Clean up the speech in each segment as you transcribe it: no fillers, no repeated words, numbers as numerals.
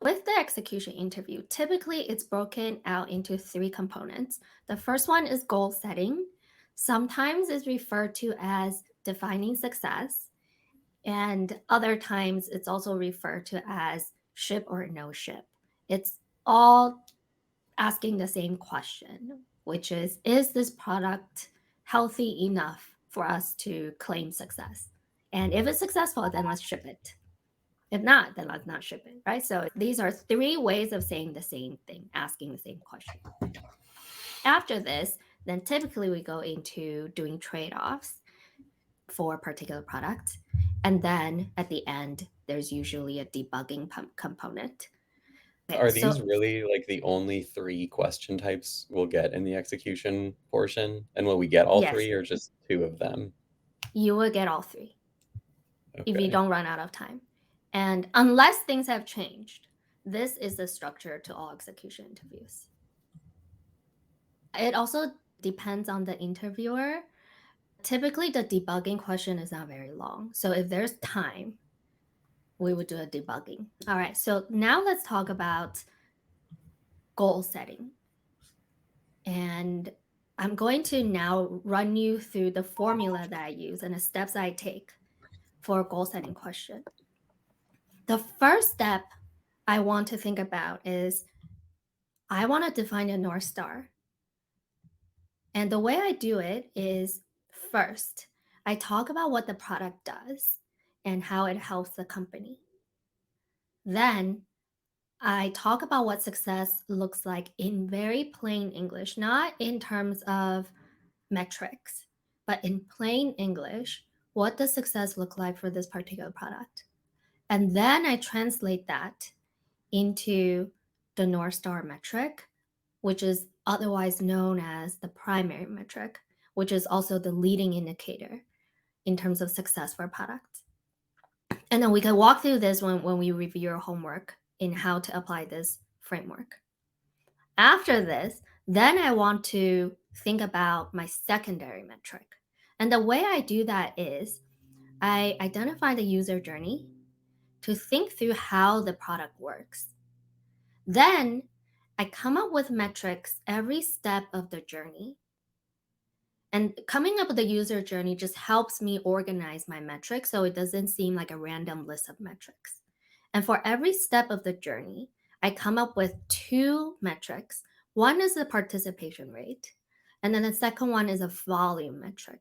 With the execution interview, typically it's broken out into three components. The first one is goal setting. Sometimes it's referred to as defining success, and other times it's also referred to as ship or no ship. It's all asking the same question, which is this product healthy enough for us to claim success? And if it's successful, then let's ship it. If not, then let's not ship it, right? So these are three ways of saying the same thing, asking the same question. After this, then typically we go into doing trade offs for particular products. And then at the end, there's usually a debugging component. Okay, Are so these really like the only three question types we'll get in the execution portion? And will we get all yes, three or just two of them? you will get all three if you Okay. don't run out of time. And unless things have changed, this is the structure to all execution interviews. It also depends on the interviewer. Typically, the debugging question is not very long. So if there's time, we would do a debugging. All right. So now let's talk about goal setting. And I'm going to now run you through the formula that I use and the steps I take for a goal setting question. The first step I want to think about is I want to define a North Star. And the way I do it is first, I talk about what the product does and how it helps the company. Then I talk about what success looks like in very plain English, not in terms of metrics, but in plain English. What does success look like for this particular product? And then I translate that into the North Star metric, which is otherwise known as the primary metric, which is also the leading indicator in terms of success for a product. And then we can walk through this when we review your homework in how to apply this framework. After this, then I want to think about my secondary metric. And the way I do that is I identify the user journey to think through how the product works. Then I come up with metrics every step of the journey. And coming up with the user journey just helps me organize my metrics so it doesn't seem like a random list of metrics. And for every step of the journey, I come up with two metrics. One is the participation rate, and then the second one is a volume metric,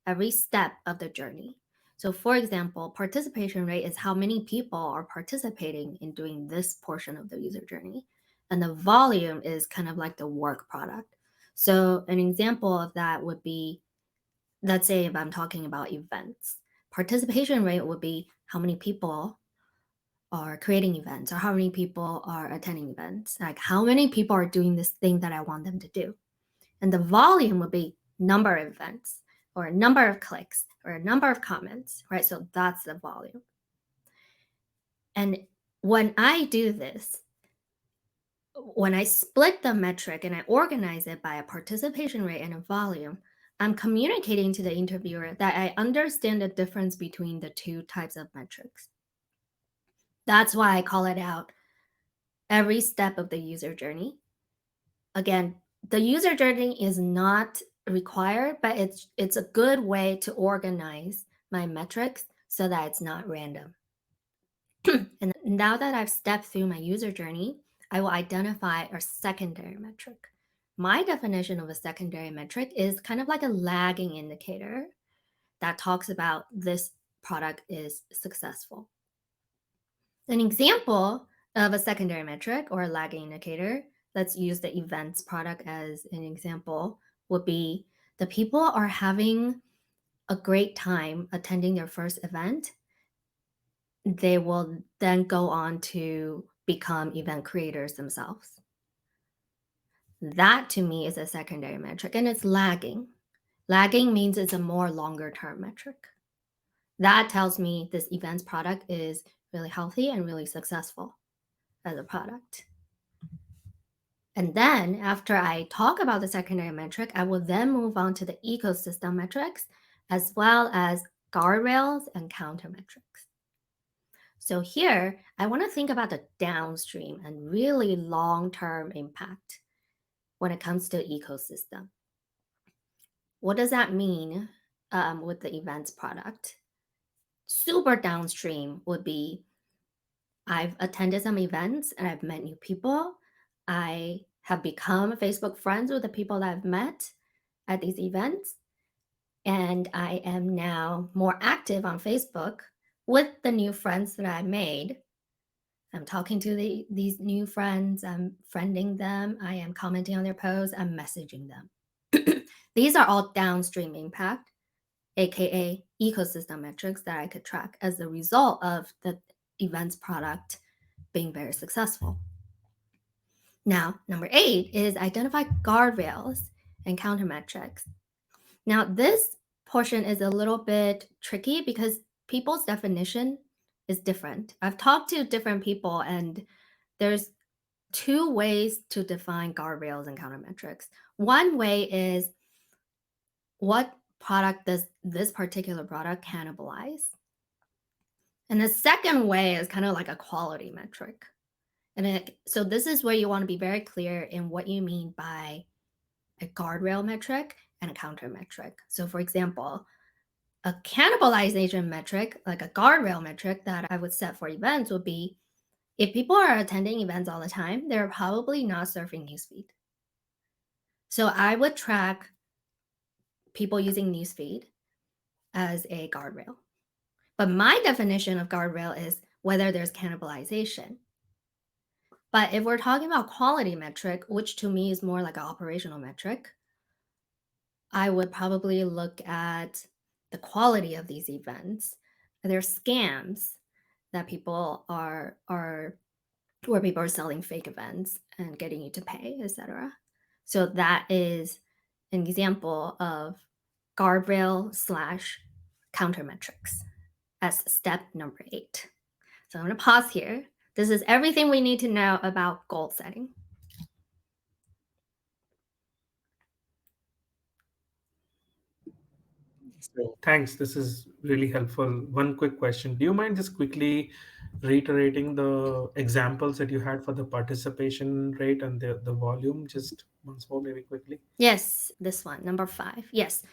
every step of the journey. So, for example, participation rate is how many people are participating in doing this portion of the user journey. And the volume is kind of like the work product. So, an example of that would be, let's say, if I'm talking about events, participation rate would be how many people are creating events or how many people are attending events, like how many people are doing this thing that I want them to do. And the volume would be number of events or a number of clicks or a number of comments, right? So that's the volume. And when I do this, when I split the metric and I organize it by a participation rate and a volume, I'm communicating to the interviewer that I understand the difference between the two types of metrics. That's why I call it out every step of the user journey. Again, the user journey is not required, but it's a good way to organize my metrics so that it's not random. And now that I've stepped through my user journey, I will identify a secondary metric. My definition of a secondary metric is kind of like a lagging indicator that talks about this product is successful. An example of a secondary metric or a lagging indicator, let's use the events product as an example, would be the people are having a great time attending their first event. They will then go on to become event creators themselves. That to me is a secondary metric and it's lagging. Lagging means it's a more longer term metric. That tells me this events product is really healthy and really successful as a product. And then after I talk about the secondary metric, I will then move on to the ecosystem metrics as well as guardrails and counter metrics. So here, I want to think about the downstream and really long-term impact when it comes to ecosystem. What does that mean with the events product? Super downstream would be I've attended some events and I've met new people. I have become Facebook friends with the people that I've met at these events. And I am now more active on Facebook with the new friends that I made. I'm talking to these new friends, I'm friending them, I am commenting on their posts, I'm messaging them. These are all downstream impact, aka ecosystem metrics that I could track as a result of the events product being very successful. Now, number 8 is identify guardrails and countermetrics. Now, this portion is a little bit tricky because people's definition is different. I've talked to different people, and there's two ways to define guardrails and countermetrics. One way is what product does this particular product cannibalize? And the second way is kind of like a quality metric. So this is where you want to be very clear in what you mean by a guardrail metric and a counter metric. So for example, a cannibalization metric, like a guardrail metric that I would set for events would be if people are attending events all the time, they're probably not surfing newsfeed. So I would track people using newsfeed as a guardrail. But my definition of guardrail is whether there's cannibalization. But if we're talking about quality metric, which to me is more like an operational metric, I would probably look at the quality of these events. Are there scams that people are where people are selling fake events and getting you to pay, etc. So that is an example of guardrail slash countermetrics as step number 8. So I'm going to pause here. This is everything we need to know about goal setting. So Thanks. This is really helpful. One quick question. Do you mind just quickly reiterating the examples that you had for the participation rate and the volume just once more, maybe quickly? Yes, this one, number 5. Yes.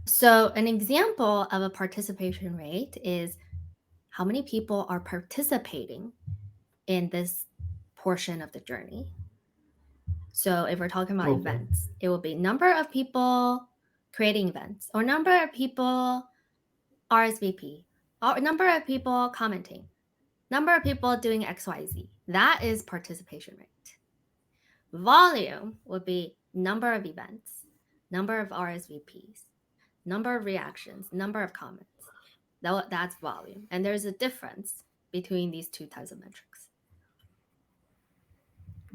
So an example of a participation rate is how many people are participating in this portion of the journey. So if we're talking about Okay. events, it will be number of people creating events or number of people RSVP or number of people commenting, number of people doing XYZ. That is participation rate. Volume would be number of events, number of RSVPs, number of reactions, number of comments. That's volume. And there's a difference between these two types of metrics.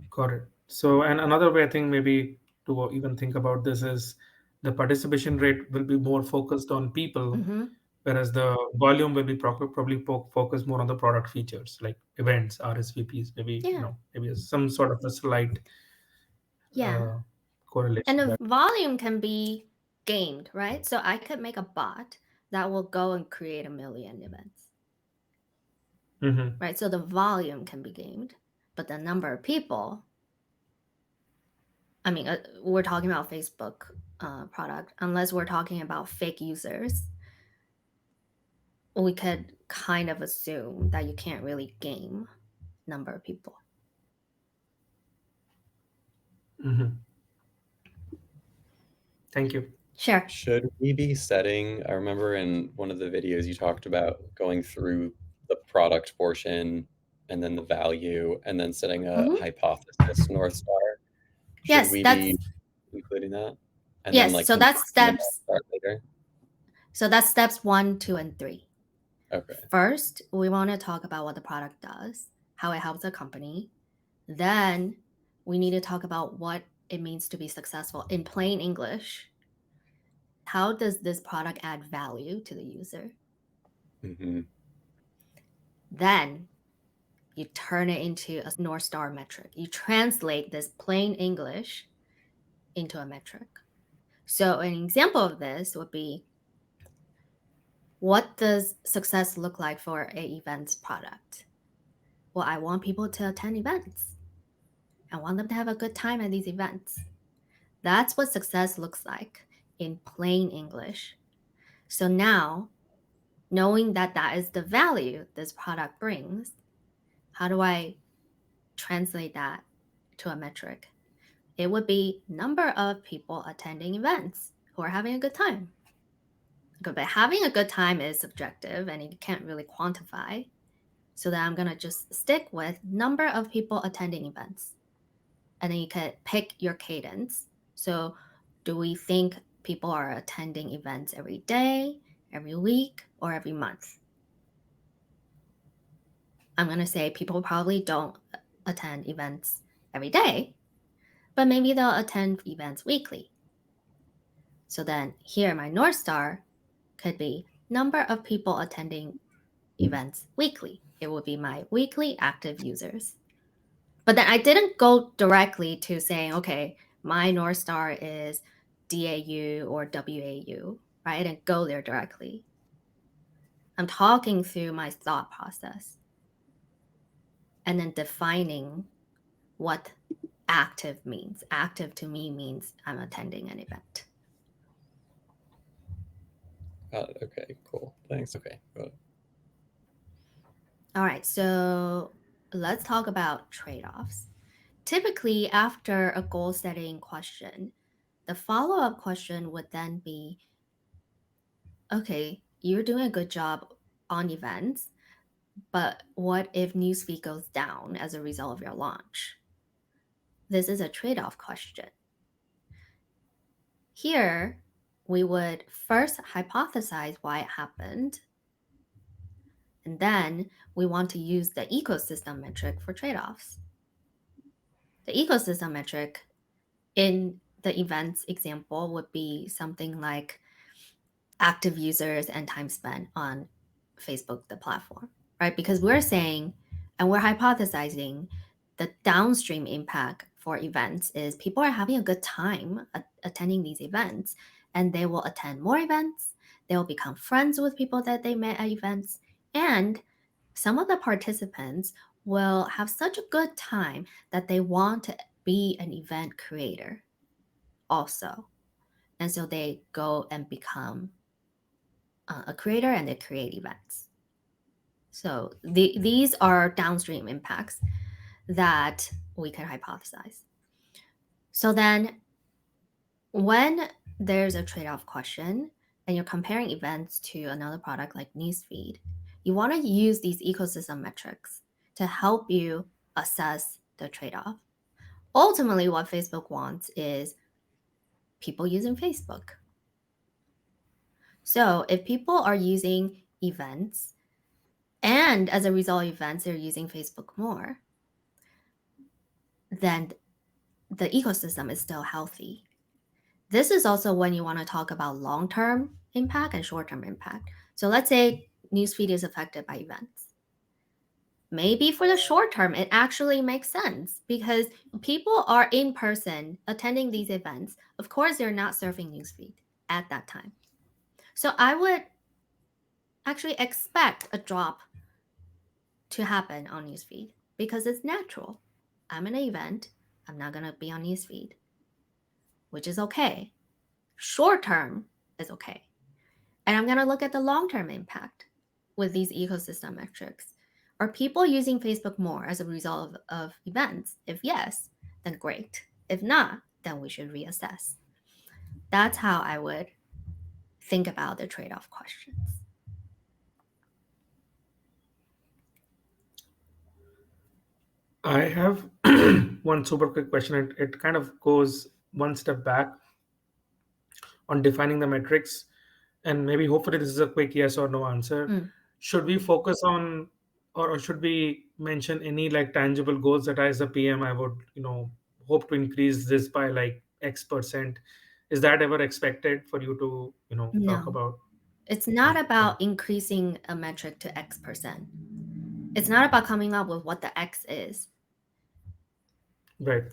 Got it. So, and another way I think maybe to even think about this is the participation rate will be more focused on people, Mm-hmm. whereas the volume will be probably focused more on the product features like events, RSVPs, maybe Yeah. maybe some sort of a slight Yeah. uh, correlation And the there. volume can be gamed, right? So I could make a bot that will go and create 1,000,000 events, Mm-hmm. right? So the volume can be gamed, but the number of people, I mean, we're talking about Facebook product, unless we're talking about fake users, we could kind of assume that you can't really game number of people. Mm-hmm. Thank you. Sure. should we be setting, I remember in one of the videos you talked about going through the product portion and then the value and then setting a Mhm. hypothesis North Star. Should Yes, we that's be including that? And then yes. like So that's combining the North steps. Star later? So that's steps 1, 2, and 3. Okay. First, we want to talk about what the product does, how it helps a company. Then we need to talk about what it means to be successful in plain English. How does this product add value to the user? Mm-hmm. Then you turn it into a North Star metric. You translate this plain English into a metric. So an example of this would be What does success look like for a events product? Well, I want people to attend events. I want them to have a good time at these events. That's what success looks like in plain English. So now, knowing that that is the value this product brings, how do I translate that to a metric? It would be number of people attending events who are having a good time. But having a good time is subjective and you can't really quantify. So then I'm gonna just stick with number of people attending events. And then you could pick your cadence. So do we think people are attending events every day, every week, or every month? I'm gonna say people probably don't attend events every day, but maybe they'll attend events weekly. So then here my North Star could be number of people attending events weekly. It would be my weekly active users. But then I didn't go directly to saying, okay, my North Star is DAU or WAU, right? I didn't go there directly. I'm talking through my thought process and then defining what active means. Active to me means I'm attending an event. Got it. Okay, cool. Thanks. Okay. Got it. All right, so let's talk about trade-offs. Typically, after a goal setting question, the follow-up question would then be, okay, you're doing a good job on events, but what if newsfeed goes down as a result of your launch? This is a trade-off question. Here, we would first hypothesize why it happened, and then we want to use the ecosystem metric for trade-offs. The ecosystem metric in the events example would be something like active users and time spent on Facebook, the platform, right? Because we're saying and we're hypothesizing the downstream impact for events is people are having a good time attending these events and they will attend more events. They will become friends with people that they met at events. And some of the participants will have such a good time that they want to be an event creator also. And so they go and become a creator and they create events. So these are downstream impacts that we can hypothesize. So then when there's a trade-off question and you're comparing events to another product like Newsfeed, you want to use these ecosystem metrics to help you assess the trade-off. Ultimately, what Facebook wants is people using Facebook. So if people are using events, and as a result of events, they're using Facebook more, then the ecosystem is still healthy. This is also when you want to talk about long-term impact and short-term impact. So let's say newsfeed is affected by events. Maybe for the short term, it actually makes sense because people are in person attending these events. Of course, they're not surfing newsfeed at that time. So I would actually expect a drop to happen on newsfeed because it's natural. I'm in an event. I'm not going to be on newsfeed, which is okay. Short term is okay. And I'm going to look at the long-term impact with these ecosystem metrics. Are people using Facebook more as a result of events? If yes, then great. If not, then we should reassess. That's how I would think about the trade-off questions. I have one super quick question. It kind of goes one step back on defining the metrics, and maybe hopefully this is a quick yes or no answer. Should we focus on, or should we mention any like tangible goals that as a PM I would hope to increase this by like X%? Is that ever expected for you to talk No. about? It's not about increasing a metric to X%. It's not about coming up with what the X is. Right.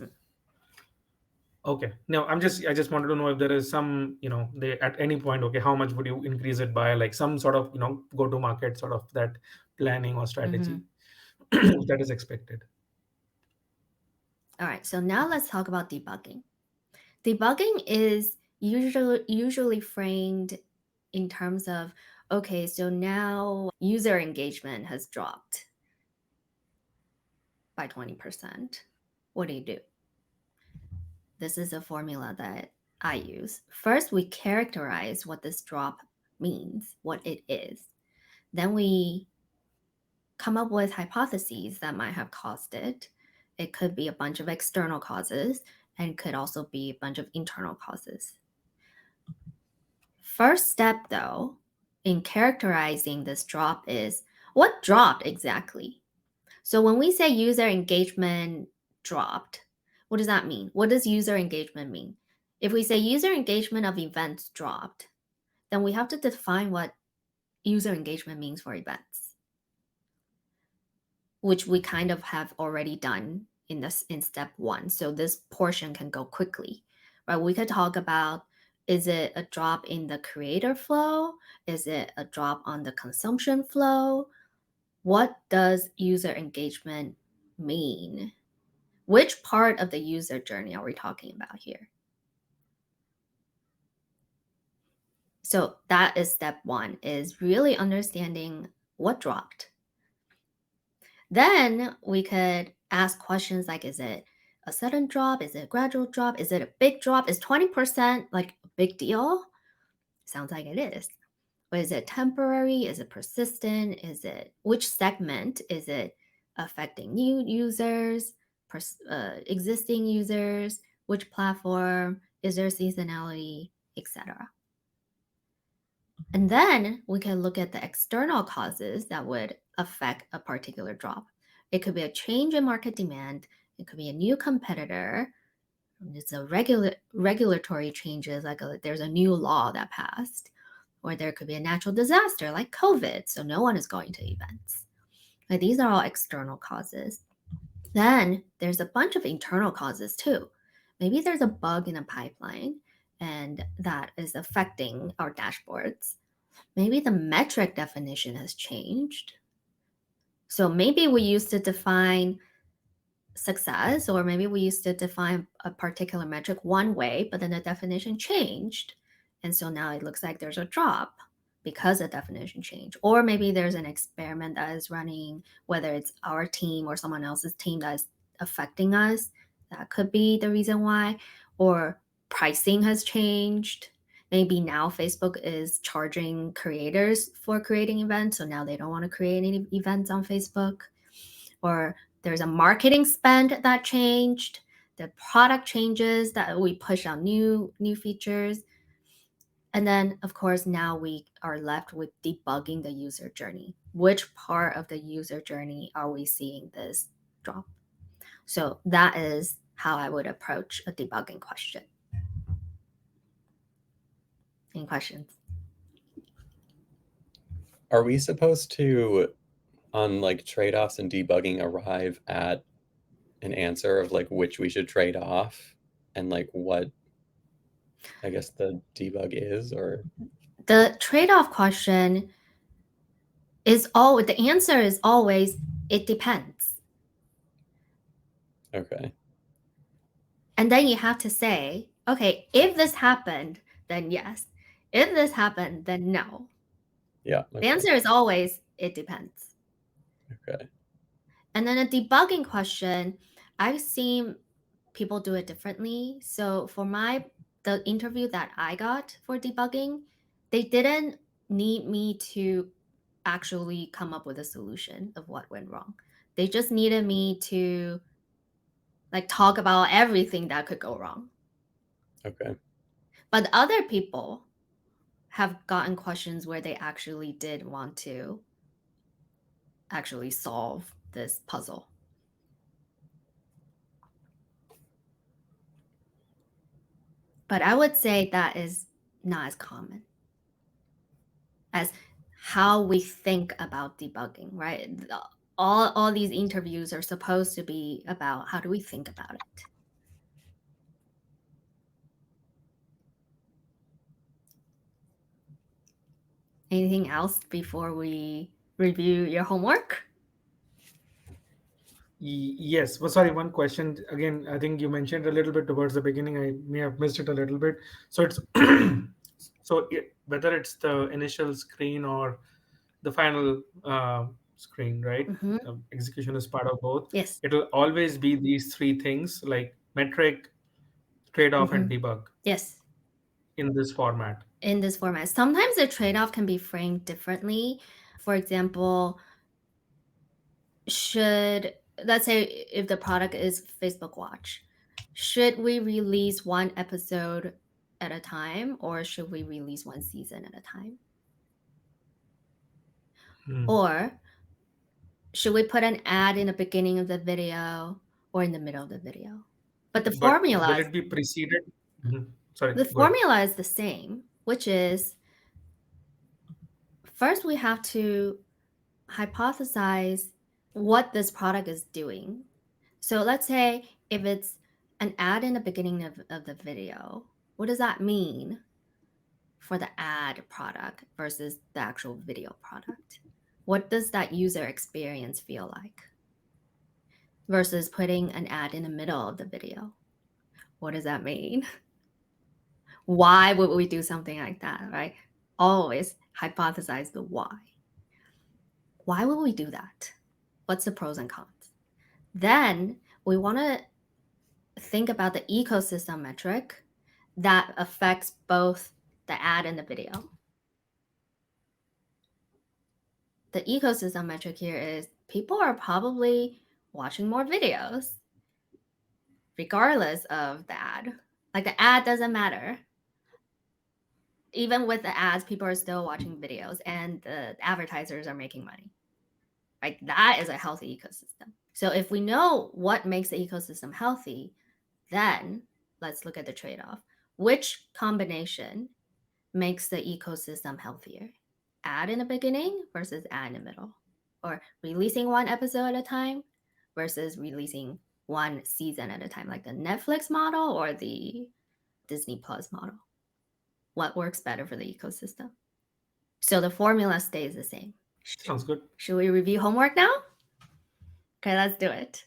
Okay. No, I just wanted to know if there is some, they at any point, okay, how much would you increase it by, like some sort of, go to market sort of that planning or strategy that is expected. All right, so now let's talk about debugging. Debugging is usually framed in terms of, okay, so now user engagement has dropped by 20%. What do you do? This is a formula that I use. First, we characterize what this drop means, what it is. Then we come up with hypotheses that might have caused it. It could be a bunch of external causes and could also be a bunch of internal causes. First step, though, in characterizing this drop is what dropped exactly? So when we say user engagement dropped, what does that mean? What does user engagement mean? If we say user engagement of events dropped, then we have to define what user engagement means for events, which we kind of have already done in step 1. So this portion can go quickly, right? We could talk about, is it a drop in the creator flow? Is it a drop on the consumption flow? What does user engagement mean? Which part of the user journey are we talking about here? So that is step 1, is really understanding what dropped. Then we could ask questions like, is it a sudden drop? Is it a gradual drop? Is it a big drop? Is 20% like a big deal? Sounds like it is. But is it temporary? Is it persistent? Which segment? Is it affecting new users, existing users? Which platform? Is there seasonality, etc.? And then we can look at the external causes that would affect a particular drop. It could be a change in market demand. It could be a new competitor. It's a regulatory changes, like there's a new law that passed, or there could be a natural disaster like COVID, so no one is going to events. Like, these are all external causes. Then there's a bunch of internal causes too. Maybe there's a bug in a pipeline and that is affecting our dashboards. Maybe the metric definition has changed. So maybe we used to define success, or maybe we used to define a particular metric one way, but then the definition changed. And so now it looks like there's a drop because the definition changed. Or maybe there's an experiment that is running, whether it's our team or someone else's team that is affecting us. That could be the reason why. Or pricing has changed. Maybe now Facebook is charging creators for creating events, so now they don't want to create any events on Facebook. Or there's a marketing spend that changed, the product changes that we push out new features. And then, of course, now we are left with debugging the user journey. Which part of the user journey are we seeing this drop? So that is how I would approach a debugging question. Any questions? Are we supposed to, on like trade-offs and debugging, arrive at an answer of like which we should trade off and like what I guess the debug is? Or The trade-off question the answer is always, it depends. okay. And then you have to say, okay, if this happened, then yes. If this happened, then no. Yeah. The Okay. answer is always, it depends. Okay. And then a debugging question, I've seen people do it differently. So for the interview that I got for debugging, they didn't need me to actually come up with a solution of what went wrong. They just needed me to like talk about everything that could go wrong. Okay. But other people have gotten questions where they actually did want to actually solve this puzzle. But I would say that is not as common as how we think about debugging, right? All these interviews are supposed to be about how do we think about it. Anything else before we review your homework? Yes. Well, sorry, one question. Again, I think you mentioned a little bit towards the beginning. I may have missed it a little bit. So it's whether it's the initial screen or the final screen, right? Mm-hmm. Execution is part of both. Yes. It'll always be these three things like metric, trade-off, and Mm-hmm. debug Yes. in this format. In this format. Sometimes the trade-off can be framed differently. For example, let's say if the product is Facebook Watch, should we release one episode at a time or should we release one season at a time? Or should we put an ad in the beginning of the video or in the middle of the video? But the But formula will it be preceded? Sorry, the go ahead. formula is the same, which is first we have to hypothesize what this product is doing. So let's say if it's an ad in the beginning of the video, what does that mean for the ad product versus the actual video product? What does that user experience feel like? Versus putting an ad in the middle of the video. What does that mean? Why would we do something like that, right? Always hypothesize the why. Why would we do that? What's the pros and cons? Then we want to think about the ecosystem metric that affects both the ad and the video. The ecosystem metric here is people are probably watching more videos regardless of the ad. Like the ad doesn't matter. Even with the ads, people are still watching videos and the advertisers are making money. Right? That is a healthy ecosystem. So if we know what makes the ecosystem healthy, then let's look at the trade-off. Which combination makes the ecosystem healthier? Ad in the beginning versus ad in the middle? Or releasing one episode at a time versus releasing one season at a time, like the Netflix model or the Disney Plus model? What works better for the ecosystem? So the formula stays the same. Sounds good. Should we review homework now? Okay, let's do it.